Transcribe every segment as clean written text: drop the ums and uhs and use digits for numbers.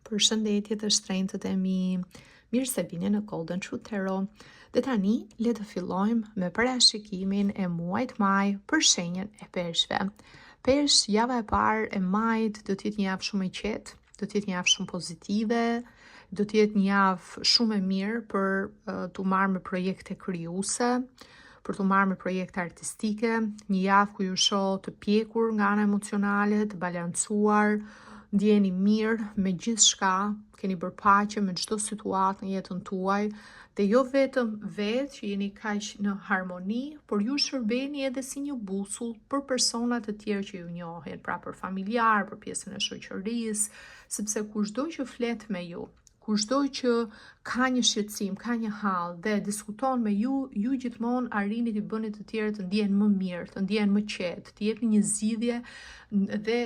Përshëndetje të shtrenjtët e mi, mirë se vini në Golden Truth Tarot. Dhe tani, le të fillojmë me parashikimin e muajit maj për shenjën e peshqve. Peshq, java e parë e majit do t'jetë një javë shumë e qetë, do t'jetë një javë shumë pozitive, do t'jetë një javë shumë e mirë për t'u marrë me projekte krijuese, për t'u marrë me projekte artistike, një javë ku ju shoh të pjekur nga ana emocionale, të balancuar, ndjeni mirë me gjithë shka, keni bërë paqe me çdo situatë në jetën tuaj, dhe jo vetëm vetë që jeni kaq në harmoni, por ju shërbeni edhe si një busull për personat të tjerë që ju njohin, pra për familjar, për pjesën e shoqërisë, sepse kushdo që flet me ju, kushdo që ka një shqetësim, ka një hall dhe diskuton me ju, ju gjithmonë arrini t'i bëni të tjerë të ndjehen më mirë, të ndjehen më qetë, t'i jepni një zgjidhje dhe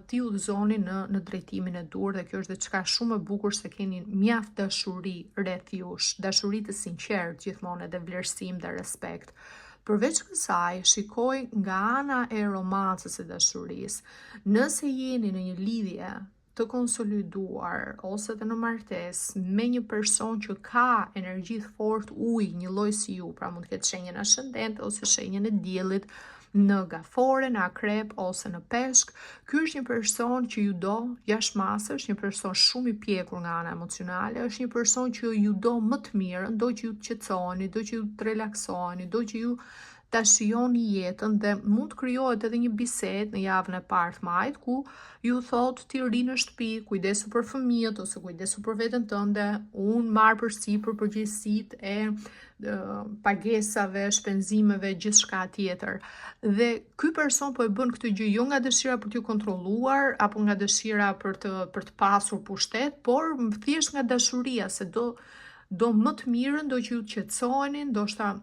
t'i udhëzoni në drejtimin e dur, dhe kjo është diçka shumë e bukur se keni mjaft dashuri rreth jush, dashuri të sinqertë gjithmonë edhe vlerësim dhe respekt. Përveç kësaj, shikoj nga ana e romancës e dashurisë. Nëse jeni në një lidhje të konsoliduar ose të në martesë me një person që ka energji të fortë ujë, një lloj si ju, pra mund të ketë shenjën ascendente ose shenjën e diellit në Gafore, në Akrep ose në Peshk, ky është një person që ju do jashtëmasë, është një person shumë i pjekur nga ana emocionale, është një person që ju do më të mirën, do që ju të qetësoheni, do që ju të relaksoheni, do që ju ta shijoni jetën, dhe mund të krijohet edhe një bisedë në javën e parë të majit ku ju thot ti ri në shtëpi, kujdesu për fëmijët ose kujdesu për veten tënde, unë marr përsipër përgjegjësitë e pagesave, shpenzimeve, gjithçka tjetër. Dhe ky person po e bën këtë gjë jo nga dëshira për t'ju kontrolluar apo nga dëshira për të pasur pushtet, por thjesht nga dashuria, se do më të mirën, do që ju të qetësoheni, ndoshta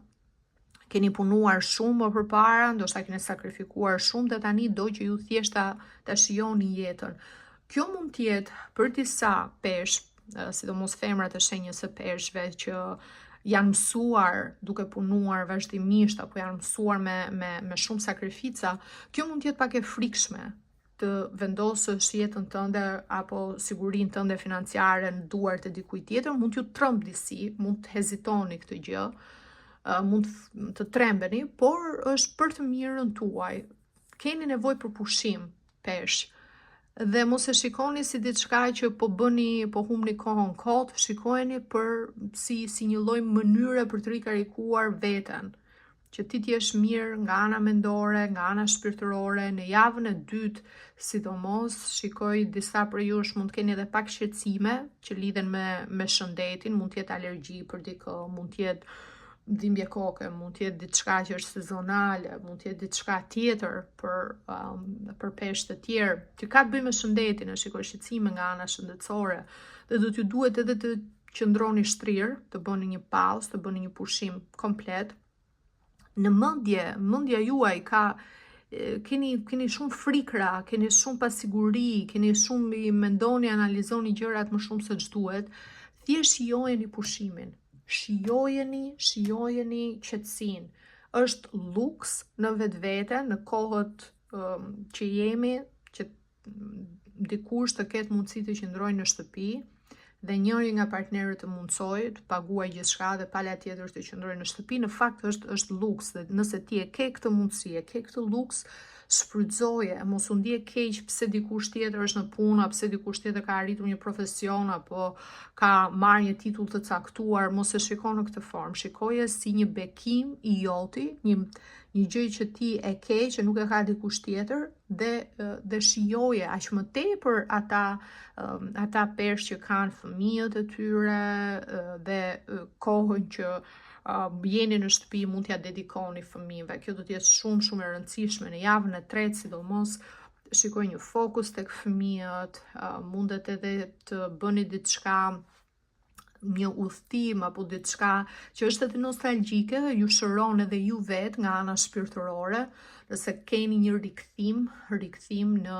keni punuar shumë më përpara, ndoshta keni sakrifikuar shumë dhe tani do që ju thjesht ta shijoni jetën. Kjo mund të jetë për disa peshq, sidomos femrat e shenjës së peshqve që janë mësuar duke punuar vazhdimisht apo janë mësuar me shumë sakrifica, kjo mund të jetë pak e frikshme të vendosësh jetën tënde apo sigurinë tënde financiare në duart e dikujt tjetër, mund t'ju tremb disi, mund të hezitoni këtë gjë, mund të trembeni, por është për të mirën tuaj. Keni nevojë për pushim, peshq, dhe mos e shikoni si diçka që po humbni kohën kot, shikojeni si një lloj mënyre për të rikarikuar veten, që ti t'jesh mirë nga ana mendore, nga ana shpirtërore. Në javën e dytë, sidomos, shikoj disa për jush mund të keni edhe pak shqetësime që lidhen me shëndetin, mund të jetë alergji për dikë, mund të jetë dhimbje koke, mund të jetë diçka që është sezonale, mund të jetë diçka tjetër për peshq të tjerë që ka të bëjë me shëndetin, e shikoj shqetësime nga ana shëndetësore, dhe do t'ju duhet edhe të qëndroni shtrirë, të bëni një pauzë, të bëni një pushim komplet. Në mendja juaj keni shumë frikra, keni shumë pasiguri, keni shumë i mendoni, analizoni gjërat më shumë se ç'duhet. Thjesht shijojeni pushimin. Shijojeni qetësinë. Është luks në vetvete, në kohët që jemi, që dikush të ketë mundësi të qëndrojë në shtëpi dhe njëri nga partnerët të mundsojë të paguajë gjithçka dhe pala tjetër të qëndrojë në shtëpi, në fakt është luks, dhe nëse ti e ke këtë mundësi, e ke këtë luks, shfrytëzoje, mos u ndje keq pse dikush tjetër është në punë, pse dikush tjetër ka arritur një profesion apo ka marrë një titull të caktuar, mos e shiko në këtë formë, shikoje si një bekim i joti, një gjë që ti e ke që nuk e ka dikush tjetër, dhe shijoje aq më tepër ata peshq që kanë fëmijët e tyre dhe kohën që jeni në shtëpi mund t'ja dedikoni fëmijëve. Kjo do të jetë shumë e rëndësishme në javën e tretë, sidomos shikoj një fokus tek fëmijët, mundet edhe të bëni diçka, një udhtim apo diçka që është edhe nostalgjike, ju shëron edhe ju vetë nga ana shpirtërore, nëse keni një rikthim në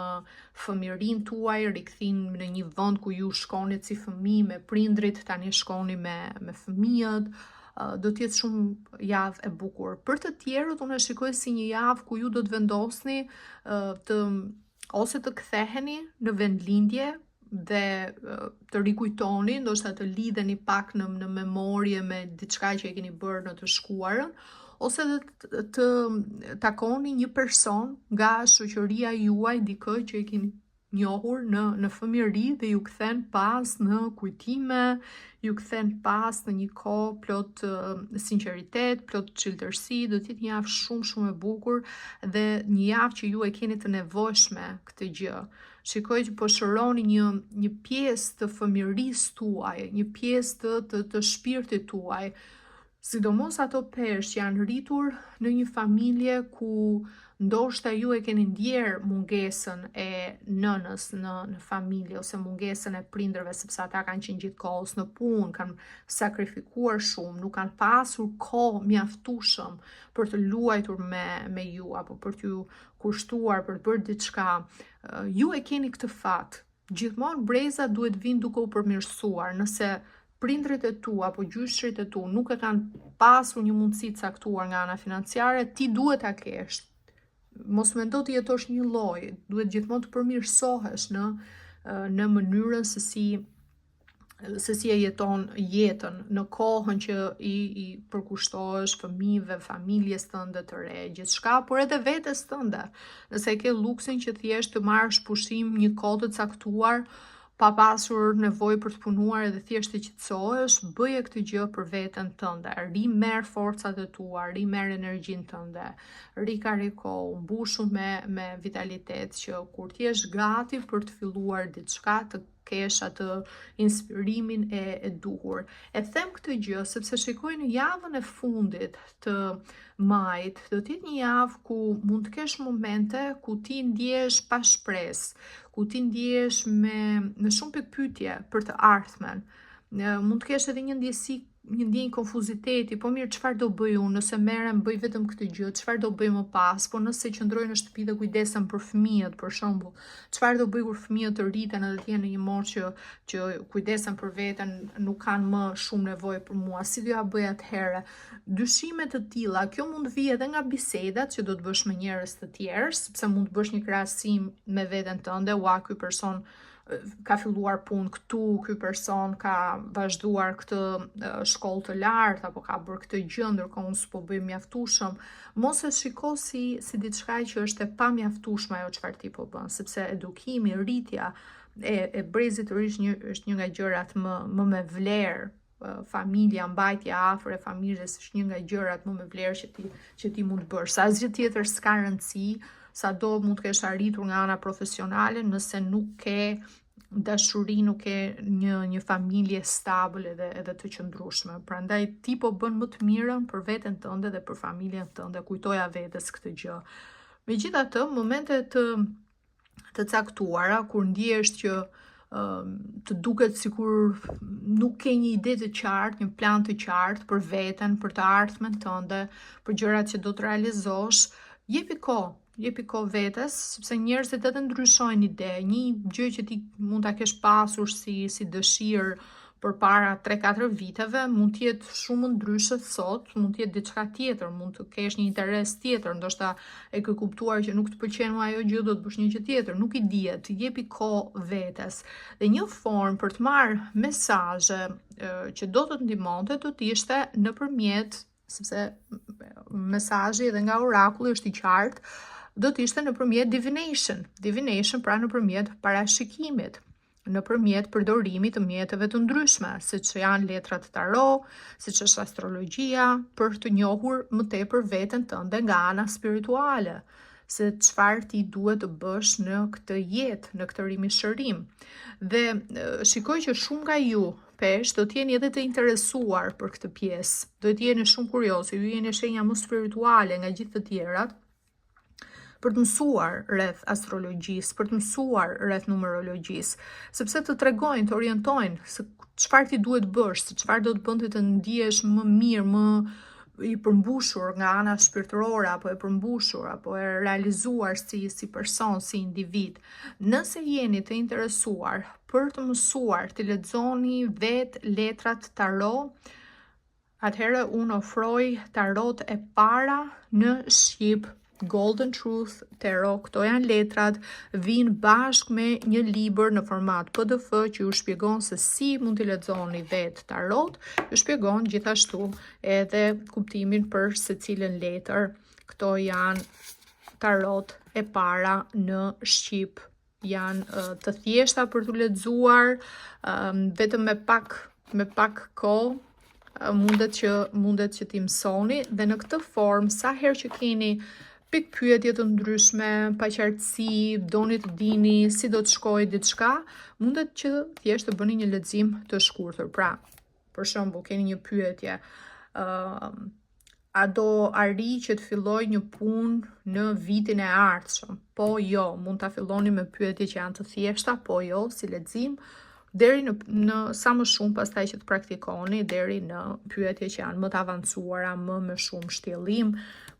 fëmijërinë tuaj, rikthim në një vend ku ju shkonit si fëmijë me prindrit, tani shkoni me fëmijët, do të jetë shumë javë e bukur. Për të tjerët, unë e shikoj si një javë ku ju do të vendosni ose të ktheheni në vendlindje dhe të rikujtoni, ndoshta të lidheni pak në memorie me diçka që e keni bërë në të shkuarën, ose të takoni një person nga shoqëria juaj, dikë që e keni njohur në fëmijëri dhe ju kthen pas në kujtime, ju kthen pas në një kohë plot sinqeritet, plot çiltërsi, do të jetë një javë shumë e bukur dhe një javë që ju e keni të nevojshme këtë gjë. Shikoj që po shëroni një pjesë të fëmijërisë tuaj, një pjesë të shpirtit tuaj, sidomos ato peshë që janë rritur në një familje ku ndoshta ju e keni ndjerë mungesën e nënës në familje ose mungesën e prindërve sepse ata kanë qenë gjithkohës në punë, kanë sakrifikuar shumë, nuk kanë pasur kohë mjaftueshëm për të luajtur me ju apo për t'ju kushtuar për të bërë diçka. Ju e keni këtë fat. Gjithmonë breza duhet vinë duke u përmirësuar. Nëse prindrit e tu apo gjyshrit e tu nuk e kanë pasur një mundësi të caktuar nga ana financiare, ti duhet ta kesh. Mos mendo të jetosh një lloj, duhet gjithmonë të përmirësohesh në mënyrën se si e jeton jetën, në kohën që i përkushtohesh fëmijëve, familjes tënde të re, gjithçka, por edhe vetes tënde. Nëse e ke luksin që thjesht të marrësh pushim një kohë të caktuar, pa pasur nevojë për të punuar edhe thjesht të qetësohesh, bëje këtë gjë për veten tënde. Rimerr forcat e tua, rimerr energjinë tënde, rikariko, mbushu me vitalitet që kur ti jesh gati për të filluar diçka të kesh atë inspirimin e duhur. E them këtë gjë sepse shikoj në javën e fundit të majit, do të jetë një javë ku mund të kesh momente ku ti ndjehesh pa shpresë, ku ti ndjehesh me shumë pikpyetje për të ardhmen. Mund të kesh edhe një ndjenjë konfuziteti, po mirë, çfarë do bëj unë, nëse merrem bëj vetëm këtë gjë, çfarë do bëj më pas, po nëse qëndroj në shtëpi dhe kujdesem për fëmijët, për shembull, çfarë do bëj kur fëmijët të rriten edhe të jenë në një moshë që kujdesem për veten, nuk kanë më shumë nevojë për mua, si do ja bëj atëherë? Dyshime të tilla, kjo mund vijë edhe nga bisedat që do të bësh me njerëz të tjerë, sepse mund të bësh një krahasim me veten tënde, ua ky person ka filluar punë këtu, ky person ka vazhduar këtë shkollë të lartë apo ka bërë këtë gjë ndërkohë unë s'po bëj mjaftueshëm. Mos e shiko si diçka që është e pamjaftueshme ajo çfarë ti po bën, sepse edukimi, rritja e brezit të ri është një nga gjërat më me vlerë. Familja, mbajtja afër e familjes është një nga gjërat më me vlerë që ti mund të bësh. Sa asgjë tjetër s'ka rëndësi, sado mund të kesh arritur nga ana profesionale, nëse nuk ke dashuri, nuk ke një familje stabël edhe të qëndrueshme. Prandaj ti po bën më të mirën për veten tënde dhe për familjen tënde. Kujtoja vetes këtë gjë. Megjithatë, momente të caktuara kur ndjehesh që të duket sikur nuk ke një ide të qartë, një plan të qartë për veten, për të ardhmen tënde, për gjërat që do të realizosh, jepi kohë vetes, sepse njerëzit edhe ndryshojnë ide. Një gjë që ti mund ta kesh pasur si dëshirë përpara 3-4 viteve, mund të jetë shumë ndryshe sot, mund të jetë diçka tjetër, mund të kesh një interes tjetër, ndoshta e ke kuptuar që nuk të pëlqen më ajo gjë, do të bësh një gjë tjetër, nuk i dihet, jepi kohë vetes. Dhe një formë për të marrë mesazhe që do të ndihmonte do të ishte nëpërmjet, sepse mesazhi edhe nga orakulli është i qartë, do të ishte nëpërmjet divination, pra nëpërmjet parashikimit, nëpërmjet përdorimit të mjeteve të ndryshme, siç janë letrat tarot, siç është astrologjia, për të njohur më tepër veten tënde nga ana spirituale, se çfarë ti duhet të bësh në këtë jetë, në këtë rimishërim. Dhe shikoj që shumë nga ju pesh do t'jeni edhe të interesuar për këtë pjesë, do t'jeni shumë kurioze, ju jeni shenja më spirituale nga gjithë të tjerat, për të mësuar rreth astrologjisë, për të mësuar rreth numerologjisë, sepse të tregojnë, të orientojnë se çfarë ti duhet bësh, se çfarë do të bënte të ndihesh më mirë, më i përmbushur nga ana shpirtërore, apo e përmbushur, apo e realizuar si person, si individ. Nëse jeni të interesuar për të mësuar, të lexoni vetë letrat tarot, atëherë unë ofroj tarot e para në shqip Golden Truth Tarot. Këto janë letrat, vinë bashkë me një libër në format PDF që ju shpjegon se si mund t'i lexoni vetë tarot, ju shpjegon gjithashtu edhe kuptimin për secilën letër. Këto janë tarot e para në shqip. Janë të thjeshta për t'u lexuar, vetëm me pak kohë mundet që t'i mësoni, dhe në këtë formë sa herë që keni pikpyetje të ndryshme, paqartësi, doni të dini si do të shkojë diçka, mundet që thjesht të bëni një lexim të shkurtër. Pra, për shembull, keni një pyetje, a do arri që të filloj një punë në vitin e ardhshëm? Po, jo, mund ta filloni me pyetje që janë të thjeshta, po jo, si lexim, deri në sa më shumë pastaj që të praktikoni, deri në pyetje që janë më të avancuara, me shumë shtjellim.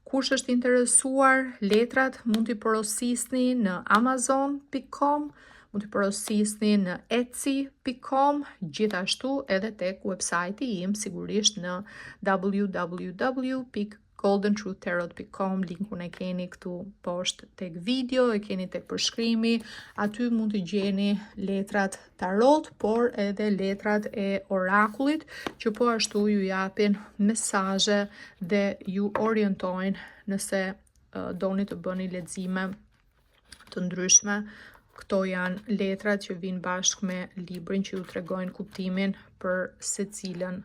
Kush është interesuar, letrat mund t'i porosisni në amazon.com, mund t'i porosisni në etsy.com, gjithashtu edhe tek website-i im, sigurisht në www.goldentruthtarot.com, linkun e keni këtu poshtë tek video, e keni tek përshkrimi, aty mund të gjeni letrat tarot, por edhe letrat e orakullit, që po ashtu ju japin mesazhe dhe ju orientojnë nëse doni të bëni lexime të ndryshme. Këto janë letrat që vinë bashkë me librin që ju tregojnë kuptimin për secilën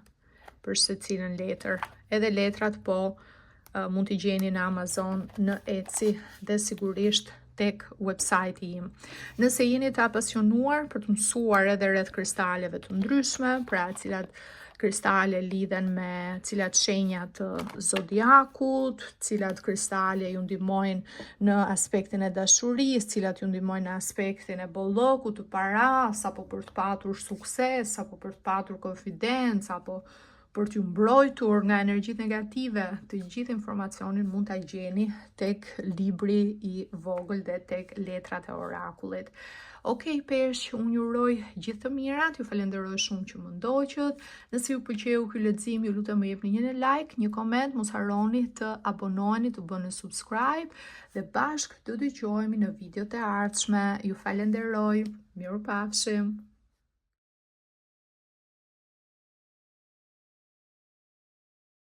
letër. Edhe letrat po mund t'i gjeni në Amazon, në Etsy dhe sigurisht tek website-i im. Nëse jeni të apasionuar për të mësuar edhe rreth kristaleve të ndryshme, pra cilat kristale lidhen me cilat shenja të zodiakut, cilat kristale ju ndihmojnë në aspektin e dashurisë, cilat ju ndihmojnë në aspektin e bollokut të paras, apo për të patur sukses, apo për të patur konfidencë, apo për t'ju mbrojtur nga energjitë negative, të gjithë informacionin mund t'a gjeni tek libri i vogël dhe tek letrat e orakullit. Okej, peshq, unë ju uroj gjithë të mirat, ju falenderoj shumë që më ndoqët. Nëse ju pëlqeu ky lexim, ju lutem më jepni një like, një koment, mos harroni të abonoheni, të bëni subscribe, dhe bashkë do të dëgjohemi në videot e ardhshme. Ju falenderoj, mirupafshim.